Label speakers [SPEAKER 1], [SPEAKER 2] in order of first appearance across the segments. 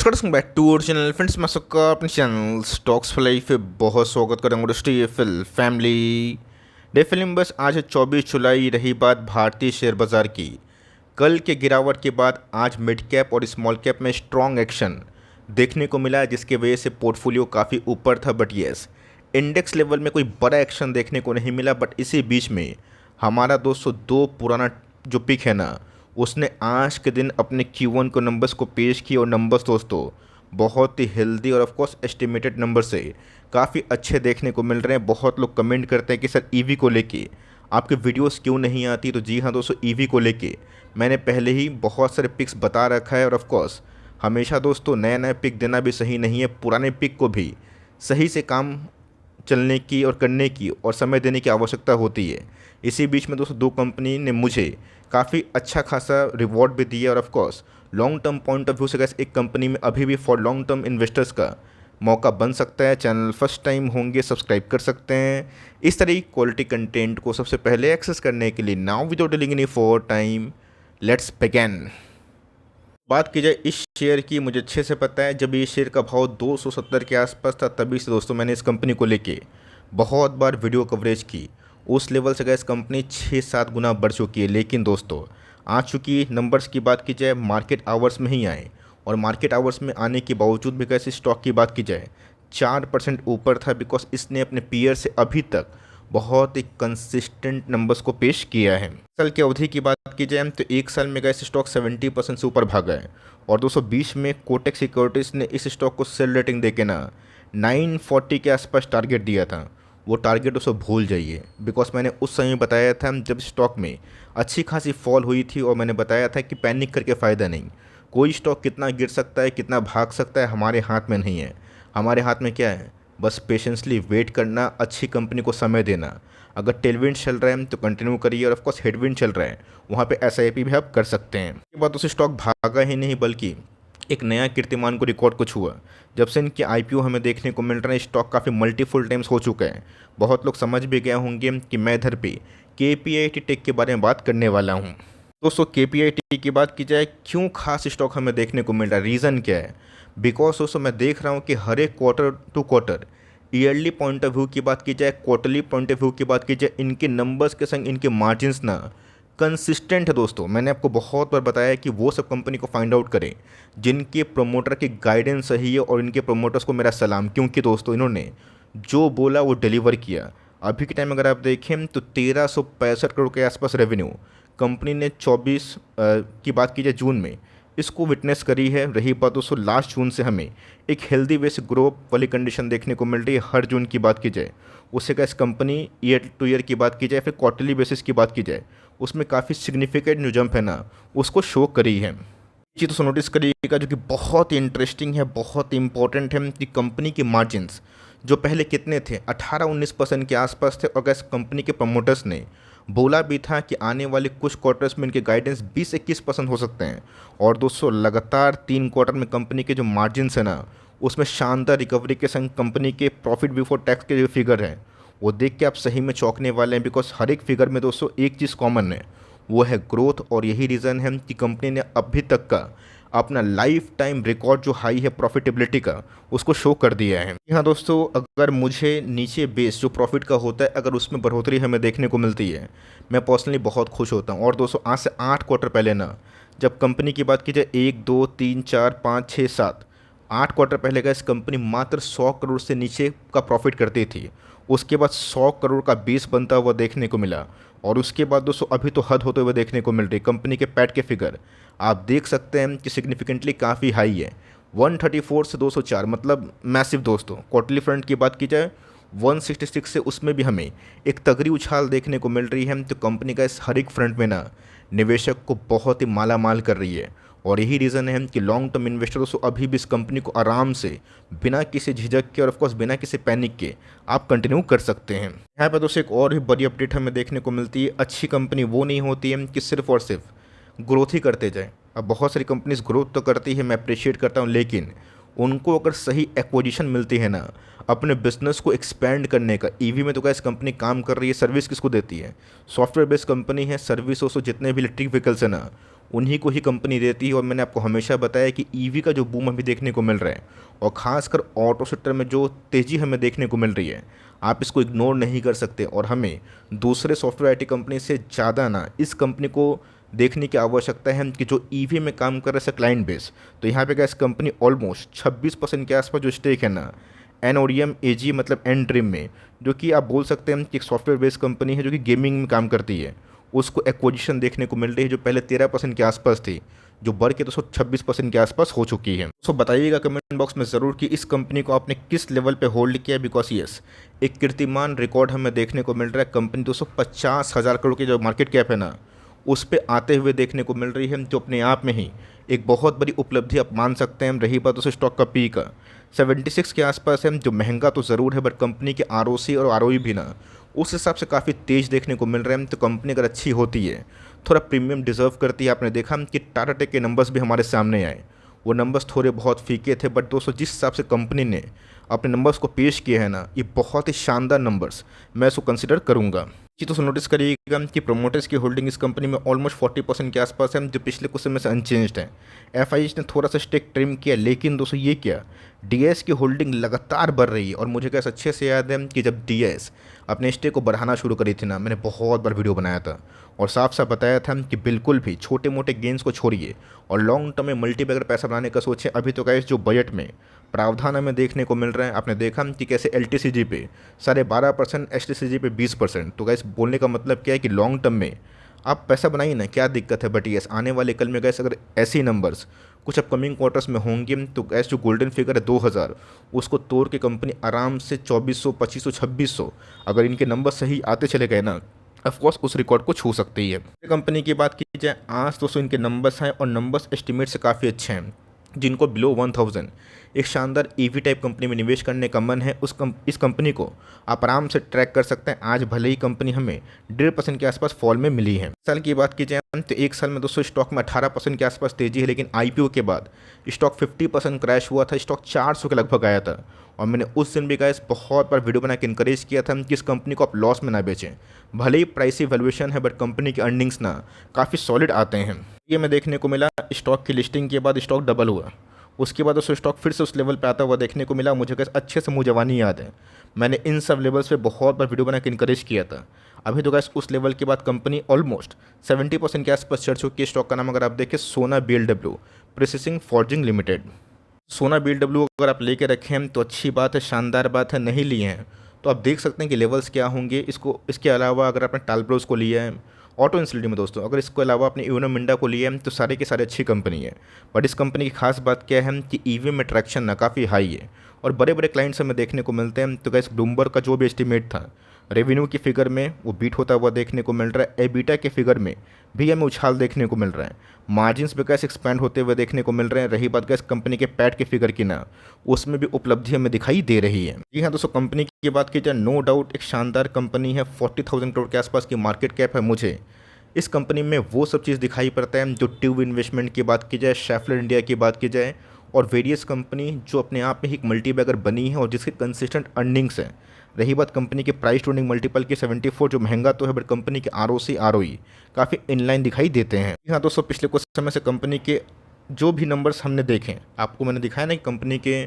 [SPEAKER 1] नमस्कार back to our channel friends. मैं सबका अपने चैनल स्टॉक्स फॉर लाइफ पे बहुत स्वागत करूँगा। दोस्तों ये फैमिली डे फिल्म बस आज है 24 जुलाई। रही बात भारतीय शेयर बाजार की, कल के गिरावट के बाद आज मिड कैप और स्मॉल कैप में स्ट्रॉन्ग एक्शन देखने को मिला, जिसकी वजह से पोर्टफोलियो काफ़ी ऊपर था। बट येस, इंडेक्स लेवल में कोई बड़ा एक्शन देखने को नहीं मिला। बट इसी बीच में हमारा दोस्तों दो पुराना जो पिक है ना, उसने आज के दिन अपने Q1 को नंबर्स को पेश किए और नंबर्स दोस्तों बहुत ही हेल्दी और ऑफ कोर्स एस्टिमेटेड नंबर से काफ़ी अच्छे देखने को मिल रहे हैं। बहुत लोग कमेंट करते हैं कि सर ईवी को लेके आपके वीडियोस क्यों नहीं आती। तो जी हाँ दोस्तों, ईवी को लेके मैंने पहले ही बहुत सारे पिक्स बता रखा है। और ऑफ कोर्स हमेशा दोस्तों नया नया पिक देना भी सही नहीं है, पुराने पिक को भी सही से काम चलने की और करने की और समय देने की आवश्यकता होती है। इसी बीच में दोस्तों दो कंपनी ने मुझे काफ़ी अच्छा खासा रिवॉर्ड भी दिया। और of course long term point of view से एक कंपनी में अभी भी फॉर लॉन्ग टर्म इन्वेस्टर्स का मौका बन सकता है। चैनल फर्स्ट टाइम होंगे सब्सक्राइब कर सकते हैं इस तरह की क्वालिटी कंटेंट को सबसे पहले एक्सेस करने के लिए। Now without delaying any for time, let's begin. बात की जाए इस शेयर की, मुझे अच्छे से पता है जब ये शेयर का भाव 270 के आसपास था, तभी से दोस्तों मैंने इस कंपनी को लेके बहुत बार वीडियो कवरेज की। उस लेवल से गैस कंपनी 6-7 गुना बढ़ चुकी है। लेकिन दोस्तों आ चुकी नंबर्स की बात की जाए मार्केट आवर्स में ही आए, और मार्केट आवर्स में आने के बावजूद भी कैसे स्टॉक की बात की जाए 4% ऊपर था, बिकॉज इसने अपने पीयर से अभी तक बहुत ही कंसिस्टेंट नंबर्स को पेश किया है। साल की अवधि की बात की जाए तो एक साल में गैस स्टॉक 70% से ऊपर भागा है। और 220 में कोटक सिक्योरिटीज़ ने इस स्टॉक को सेल रेटिंग देके ना 940 के आसपास टारगेट दिया था। वो टारगेट उसको भूल जाइए, बिकॉज मैंने उस समय बताया था जब स्टॉक में अच्छी खासी फॉल हुई थी, और मैंने बताया था कि पैनिक करके फ़ायदा नहीं। कोई स्टॉक कितना गिर सकता है, कितना भाग सकता है, हमारे हाथ में नहीं है। हमारे हाथ में क्या है, बस पेशेंसली वेट करना, अच्छी कंपनी को समय देना। अगर टेलविंड चल रहा है तो कंटिन्यू करिए, और ऑफकोर्स हेडविंड चल रहा है वहाँ पे SIP भी आप कर सकते हैं। इसके बाद उसे स्टॉक भागा ही नहीं, बल्कि एक नया कीर्तिमान को रिकॉर्ड कुछ हुआ। जब से इनके IPO हमें देखने को मिल रहे हैं, स्टॉक काफ़ी मल्टीफुल टाइम्स हो चुका है। बहुत लोग समझ भी गए होंगे कि मैं इधर पे KPIT टेक के बारे में बात करने वाला हूँ। दोस्तों KPIT की बात की जाए, क्यों खास स्टॉक हमें देखने को मिल रहा है, रीज़न क्या है? बिकॉज दोस्तों मैं देख रहा हूँ कि हर एक quarter to quarter, yearly point of view की बात की जाए, क्वार्टरली पॉइंट ऑफ व्यू की बात की जाए, इनके नंबर्स के संग इनके मार्जिन्स ना कंसिस्टेंट है। दोस्तों मैंने आपको बहुत बार बताया कि वो सब कंपनी को फाइंड आउट करें जिनके प्रमोटर की गाइडेंस सही है, और इनके प्रमोटर्स को मेरा सलाम, क्योंकि दोस्तों इन्होंने जो बोला वो डिलीवर किया। अभी के टाइम अगर आप देखें तो 1365 करोड़ के आसपास रेवेन्यू कंपनी ने 24 की बात की जाए जून में इसको विटनेस करी है। रही बात दोस्तों लास्ट जून से हमें एक हेल्दी वे से ग्रो वाली कंडीशन देखने को मिल रही है। हर जून की बात की जाए उससे का इस कंपनी ईयर टू ईयर की बात की जाए, फिर क्वार्टरली बेसिस की बात की जाए, उसमें काफ़ी सिग्निफिकेंट जो जंप है ना उसको शो करी है। चीज़ तो नोटिस करिएगा जो कि बहुत ही इंटरेस्टिंग है, बहुत ही इंपॉर्टेंट है कि कंपनी के मार्जिन्स जो पहले कितने थे 18-19% के आसपास थे, और गैस कंपनी के प्रमोटर्स ने बोला भी था कि आने वाले कुछ क्वार्टर्स में इनके गाइडेंस 20-21% हो सकते हैं। और दोस्तों लगातार 3 क्वार्टर में कंपनी के जो मार्जिन्स है ना उसमें शानदार रिकवरी के संग कंपनी के प्रॉफिट बिफोर टैक्स के जो फिगर है वो देख के आप सही में चौंकने वाले हैं। बिकॉज हर एक फिगर में दोस्तों एक चीज़ कॉमन है, वो है ग्रोथ। और यही रीज़न है कि कंपनी ने अभी तक का अपना लाइफ टाइम रिकॉर्ड जो हाई है प्रॉफिटेबिलिटी का उसको शो कर दिया है। हाँ दोस्तों, अगर मुझे नीचे बेस जो प्रॉफिट का होता है अगर उसमें बढ़ोतरी हमें देखने को मिलती है, मैं पर्सनली बहुत खुश होता हूँ। और दोस्तों आज से 8 क्वार्टर पहले ना, जब कंपनी की बात की जाए 1 2 3 4 5 6 7 8 क्वार्टर पहले का इस कंपनी मात्र 100 करोड़ से नीचे का प्रॉफिट करती थी। उसके बाद 100 करोड़ का बेस बनता हुआ देखने को मिला, और उसके बाद दोस्तों अभी तो हद होते हुए देखने को मिल रही। कंपनी के पैट के फिगर आप देख सकते हैं कि सिग्निफिकेंटली काफ़ी हाई है, 134 से 204, मतलब मैसिव। दोस्तों क्वार्टरली फ्रंट की बात की जाए 166 से उसमें भी हमें एक तगड़ी उछाल देखने को मिल रही है। तो कंपनी का इस हर एक फ्रंट में ना निवेशक को बहुत ही माला माल कर रही है, और यही रीज़न है कि लॉन्ग टर्म इन्वेस्टर्स को अभी भी इस कंपनी को आराम से बिना किसी झिझक के और ऑफकोर्स बिना किसी पैनिक के आप कंटिन्यू कर सकते हैं। यहाँ पर दोस्तों एक और भी बड़ी अपडेट हमें देखने को मिलती है। अच्छी कंपनी वो नहीं होती है कि सिर्फ और सिर्फ ग्रोथ ही करते जाए। अब बहुत सारी कंपनीज ग्रोथ तो करती है, मैं अप्रिशिएट करता हूँ, लेकिन उनको अगर सही एक्विजिशन मिलती है ना अपने बिजनेस को एक्सपेंड करने का, ईवी में तो क्या इस कंपनी काम कर रही है, सर्विस किसको देती है, सॉफ्टवेयर बेस्ड कंपनी है। सर्विस जितने भी इलेक्ट्रिक व्हीकल्स है ना उन्हीं को ही कंपनी देती है। और मैंने आपको हमेशा बताया कि ईवी का जो बूम हमें देखने को मिल रहा है और ख़ासकर ऑटो सेक्टर में जो तेज़ी हमें देखने को मिल रही है, आप इसको इग्नोर नहीं कर सकते। और हमें दूसरे सॉफ्टवेयर आईटी कंपनी से ज़्यादा ना इस कंपनी को देखने की आवश्यकता है कि जो ईवी में काम कर रहे हैं क्लाइंट बेस। तो यहाँ पे क्या इस कंपनी ऑलमोस्ट 26% के आसपास जो स्टेक है ना एनओडीएम एजी मतलब एन ड्रीम में, जो कि आप बोल सकते हैं कि एक सॉफ्टवेयर बेस्ड कंपनी है जो कि गेमिंग में काम करती है, उसको एक्विजिशन देखने को मिल रही है जो पहले 13% के आसपास थी, जो बढ़ के 226% के आसपास हो चुकी है। तो बताइएगा कमेंट बॉक्स में ज़रूर कि इस कंपनी को आपने किस लेवल पे होल्ड किया, बिकॉज यस एक कीर्तिमान रिकॉर्ड हमें देखने को मिल रहा है। कंपनी 250,000 करोड़ की जो मार्केट कैप है ना उस पे आते हुए देखने को मिल रही है, जो अपने आप में ही एक बहुत बड़ी उपलब्धि आप मान सकते हैं। रही बात उस स्टॉक का पी का 76 के आसपास है, जो महंगा तो ज़रूर है बट कंपनी के आरओसी और आरओई भी ना उस हिसाब से काफ़ी तेज़ देखने को मिल रहे हैं। तो कंपनी अगर अच्छी होती है थोड़ा प्रीमियम डिजर्व करती है। आपने देखा कि टाटा टेक के नंबर्स भी हमारे सामने आए, वो नंबर्स थोड़े बहुत फीके थे, बट दोस्तों जिस हिसाब से कंपनी ने अपने नंबर्स को पेश किए हैं ना, ये बहुत ही शानदार नंबर्स मैं इसको कंसिडर करूँगा। जी तो नोटिस करिएगा कि प्रोमोटर्स की होल्डिंग इस कंपनी में ऑलमोस्ट 40% के आसपास है, जो पिछले कुछ समय से अनचेंज्ड है। एफआईएच ने थोड़ा सा स्टेक ट्रिम किया, लेकिन दोस्तों ये क्या डीएस की होल्डिंग लगातार बढ़ रही है। और मुझे कैसे अच्छे से याद है कि जब डीएस अपने स्टेक को बढ़ाना शुरू करी थी ना, मैंने बहुत बार वीडियो बनाया था और साफ साफ बताया था कि बिल्कुल भी छोटे मोटे गेंस को छोड़िए और लॉन्ग टर्म में मल्टीबैगर पैसा बनाने का सोचें। अभी तो गाइस जो बजट में प्रावधान हमें देखने को मिल रहा है, आपने देखा कि कैसे एलटीसीजी पे 12.5%, एचटीसीजी पे 20%। तो गाइस बोलने का मतलब क्या है कि लॉन्ग टर्म में आप पैसा बनाइए ना, क्या दिक्कत है। बट यस आने वाले कल में गैस अगर ऐसे नंबर्स कुछ अपकमिंग क्वार्टर्स में होंगे तो गैस जो गोल्डन फिगर है 2000 उसको तोड़ के कंपनी आराम से 2400, 2500, 2600 अगर इनके नंबर सही आते चले गए ना ऑफकोर्स उस रिकॉर्ड को छू सकती है। कंपनी की बात की जाए आज दोस्तों इनके नंबर्स हैं और नंबर्स एस्टिमेट से काफ़ी अच्छे हैं। जिनको बिलो 1000 एक शानदार ईवी टाइप कंपनी में निवेश करने का मन है इस कंपनी को आप आराम से ट्रैक कर सकते हैं। आज भले ही कंपनी हमें 1.5% के आसपास फॉल में मिली है। साल की बात की जाए तो एक साल में दोस्तों स्टॉक में 18% के आसपास तेजी है, लेकिन आईपीओ के बाद स्टॉक 50% क्रैश हुआ था, स्टॉक 400 के लगभग आया था। और मैंने उस दिन भी गाइस बहुत बार वीडियो बना के इंकरेज किया था कि इस कंपनी को आप लॉस में ना बेचें। भले ही प्राइसी वैल्यूएशन है बट कंपनी के अर्निंग्स ना काफ़ी सॉलिड आते हैं। ये मैं देखने को मिला स्टॉक की लिस्टिंग के बाद स्टॉक डबल हुआ, उसके बाद उस स्टॉक फिर से उस लेवल पे आता हुआ देखने को मिला। मुझे कैसे अच्छे से मुँह जवानी याद है, मैंने इन सब लेवल्स पे बहुत बार वीडियो बना के इनकरेज किया था। अभी तो गैस उस लेवल के बाद कंपनी ऑलमोस्ट 70% के आसपास चढ़ चुकी है। स्टॉक का नाम अगर आप देखें सोना बीएलडब्ल्यू प्रोसेसिंग फॉर्जिंग लिमिटेड। सोना बीएलडब्ल्यू अगर आप लेके रखें तो अच्छी बात है, शानदार बात है। नहीं लिए हैं तो आप देख सकते हैं कि लेवल्स क्या होंगे। इसके अलावा अगर आपने टालब्रोस को लिया है ऑटो इंसिलिटी में दोस्तों, अगर इसके अलावा आपने यूनो मिंडा को लिया है तो सारे के सारे अच्छी कंपनी है। बट इस कंपनी की खास बात क्या है कि ईवी में ट्रैक्शन ना काफ़ी हाई है और बड़े बड़े क्लाइंट्स हमें देखने को मिलते हैं। तो गैस ब्लूमबर्ग का जो भी एस्टिमेट था रेवेन्यू की फिगर में वो बीट होता हुआ देखने को मिल रहा है। एबिटा के फिगर में भी हमें उछाल देखने को मिल रहा है। मार्जिन्स भी गैस एक्सपैंड होते हुए देखने को मिल रहे हैं। रही बात गैस कंपनी के पैट के फिगर की ना, उसमें भी उपलब्धि हमें दिखाई दे रही है। जी हाँ दोस्तों, कंपनी की बात की जाए नो डाउट एक शानदार कंपनी है। 40,000 करोड़ के आसपास की मार्केट कैप है। मुझे इस कंपनी में वो सब चीज़ दिखाई पड़ता है जो ट्यूब इन्वेस्टमेंट की बात की जाए, शेफलर इंडिया की बात की जाए और वेरियस कंपनी जो अपने आप में ही एक मल्टीबैगर बनी है और जिसके कंसिस्टेंट अर्निंग्स हैं। रही बात कंपनी के प्राइस टू अर्निंग मल्टीपल की 74, जो महंगा तो है बट कंपनी के आरओसी आरओई काफ़ी इनलाइन दिखाई देते हैं। हाँ दोस्तों, पिछले कुछ समय से कंपनी के जो भी नंबर्स हमने देखे, आपको मैंने दिखाया ना कि कंपनी के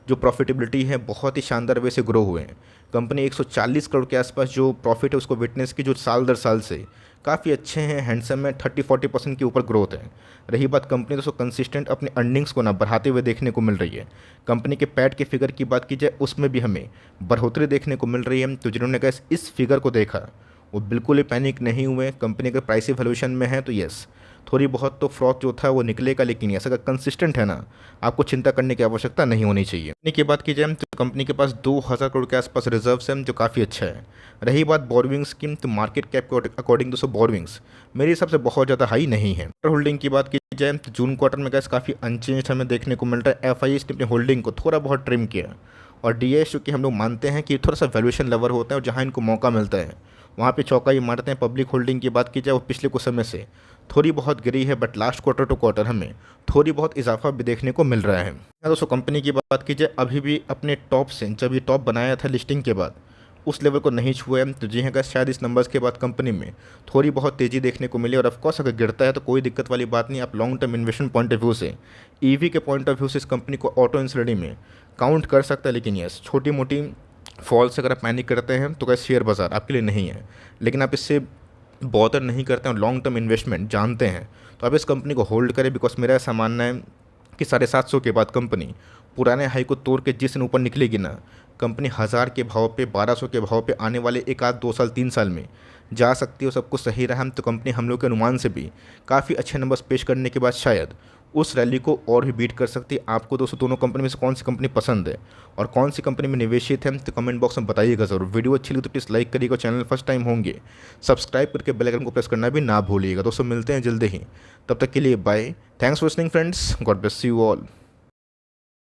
[SPEAKER 1] जो प्रॉफिटेबिलिटी है बहुत ही शानदार वे से ग्रो हुए हैं। कंपनी 140 करोड़ के आसपास जो प्रॉफिट है उसको विटनेस की जो साल दर साल से काफ़ी अच्छे हैं, हैंडसम है, 30-40% के ऊपर ग्रोथ है। रही बात कंपनी दोस्तों कंसिस्टेंट अपने अर्निंग्स को ना बढ़ाते हुए देखने को मिल रही है। कंपनी के पैट के फिगर की बात की जाए उसमें भी हमें बढ़ोतरी देखने को मिल रही है। तो जिन्होंने गैस इस फिगर को देखा वो बिल्कुल ही पैनिक नहीं हुए। कंपनी अगर प्राइस वैल्यूएशन में है तो यस थोड़ी बहुत तो फ्रॉड जो था वो निकलेगा, लेकिन यस अगर कंसिस्टेंट है ना आपको चिंता करने की आवश्यकता नहीं होनी चाहिए। कंपनी की बात की जाए तो कंपनी के पास 2000 करोड़ के आसपास रिजर्व्स हैं, जो काफ़ी अच्छा है। रही बात बोरविंग्स की तो मार्केट कैप के अकॉर्डिंग दोस्तों बोरविंग्स मेरे हिसाब से बहुत ज़्यादा हाई नहीं है। होल्डिंग की बात की जाए तो जून क्वार्टर में गैस काफ़ी अनचेंज हमें देखने को मिल रहा है। एफआईएस ने अपनी होल्डिंग को थोड़ा बहुत ट्रिम किया और डीएस चूँकि हम लोग मानते हैं कि थोड़ा सा वैल्यूएशन लेवल होता है और जहाँ इनको मौका मिलता है वहाँ पे चौका ही मारते हैं। पब्लिक होल्डिंग की बात की जाए वो पिछले कुछ समय से थोड़ी बहुत गिरी है, but last quarter to quarter हमें थोड़ी बहुत इजाफा भी देखने को मिल रहा है। दोस्तों कंपनी की बात की जाए अभी भी अपने टॉप से जब ये टॉप बनाया था लिस्टिंग के बाद उस लेवल को नहीं छुए हैं। तो जी हाँ गाइस, शायद इस नंबर्स के बाद कंपनी में थोड़ी बहुत तेज़ी देखने को मिले। और ऑफकोर्स अगर गिरता है तो कोई दिक्कत वाली बात नहीं। आप long term investment point of view से, ईवी के पॉइंट ऑफ व्यू से इस कंपनी को ऑटो इंसल्डी में काउंट कर सकता है। लेकिन यस, छोटी मोटी फॉल से अगर आप पैनिक करते हैं तो क्या शेयर बाज़ार आपके लिए नहीं है। लेकिन आप इससे बॉदर नहीं करते हैं और लॉन्ग टर्म इन्वेस्टमेंट जानते हैं तो आप इस कंपनी को होल्ड करें। बिकॉज मेरा ऐसा मानना है कि 750 के बाद कंपनी पुराने हाई को तोड़ के जिस दिन ऊपर निकलेगी ना, कंपनी 1000 के भाव पे, 1200 के भाव पे आने वाले एक आध 2 साल 3 साल में जा सकती है। और सब कुछ सही रहा तो कंपनी हम लोग के अनुमान से भी काफ़ी अच्छे नंबर्स पेश करने के बाद शायद उस रैली को और भी बीट कर सकती है। आपको दोस्तों दोनों कंपनी में से कौन सी कंपनी पसंद है और कौन सी कंपनी में निवेशित है तो कमेंट बॉक्स में बताइएगा ज़रूर। वीडियो अच्छी लगी तो प्लीज़ लाइक करिएगा। चैनल फर्स्ट टाइम होंगे सब्सक्राइब करके बेल आइकन को प्रेस करना भी ना भूलिएगा। दोस्तों मिलते हैं जल्दी ही, तब तक के लिए bye. Thanks for listening friends, God bless you all.